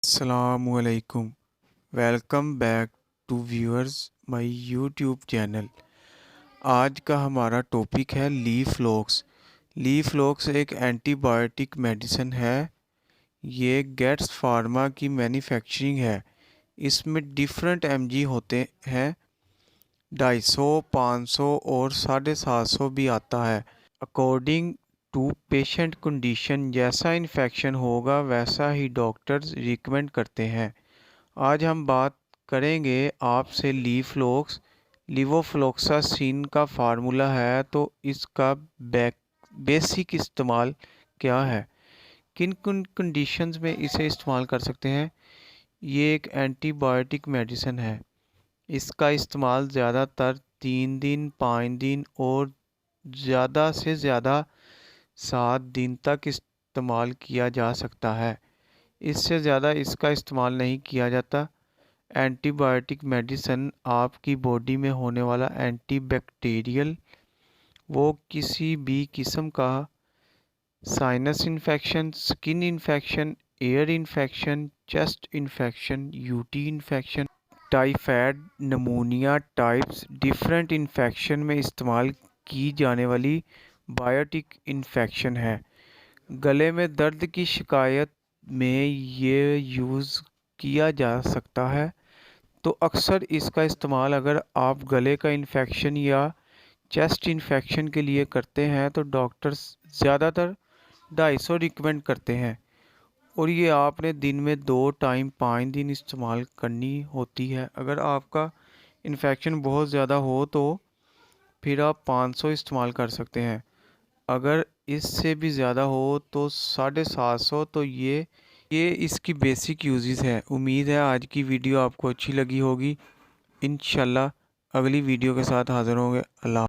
Assalamualaikum. Welcome back to viewers my YouTube channel. आज का हमारा टॉपिक है लीफलॉक्स। लीफलॉक्स एक एंटीबायोटिक मेडिसिन है। ये गेट्स फार्मा की मैन्युफैक्चरिंग है। इसमें डिफरेंट एमजी होते हैं। 250, 500 और 750 भी आता है। अकॉर्डिंग टू पेशेंट कंडीशन जैसा इन्फेक्शन होगा वैसा ही डॉक्टर्स रिकमेंड करते हैं। आज हम बात करेंगे आपसे लीवोफ्लोक्सासिन का फार्मूला है तो इसका बेसिक इस्तेमाल क्या है, किन किन कंडीशंस में इसे इस्तेमाल कर सकते हैं। ये एक एंटीबायोटिक मेडिसिन है। इसका इस्तेमाल ज़्यादातर 3 दिन, 5 दिन और ज़्यादा से ज़्यादा 7 दिन तक इस्तेमाल किया जा सकता है। इससे ज़्यादा इसका इस्तेमाल नहीं किया जाता। एंटीबायोटिक मेडिसिन आपकी बॉडी में होने वाला एंटीबैक्टीरियल, वो किसी भी किस्म का sinus infection, skin infection, air infection, chest infection, UT infection, typhoid, नमूनिया types different infection में इस्तेमाल की जाने वाली बायोटिक इन्फेक्शन है। गले में दर्द की शिकायत में ये यूज़ किया जा सकता है। तो अक्सर इसका इस्तेमाल अगर आप गले का इन्फेक्शन या चेस्ट इन्फेक्शन के लिए करते हैं तो डॉक्टर्स ज़्यादातर 250 रिकमेंड करते हैं और ये आपने दिन में 2 टाइम 5 दिन इस्तेमाल करनी होती है। अगर आपका इन्फेक्शन बहुत ज़्यादा हो तो फिर आप 500 इस्तेमाल कर सकते हैं। अगर इससे भी ज़्यादा हो तो 750। तो ये इसकी बेसिक यूजेस है। उम्मीद है आज की वीडियो आपको अच्छी लगी होगी। इंशाल्लाह अगली वीडियो के साथ हाज़िर होंगे। अल्लाह।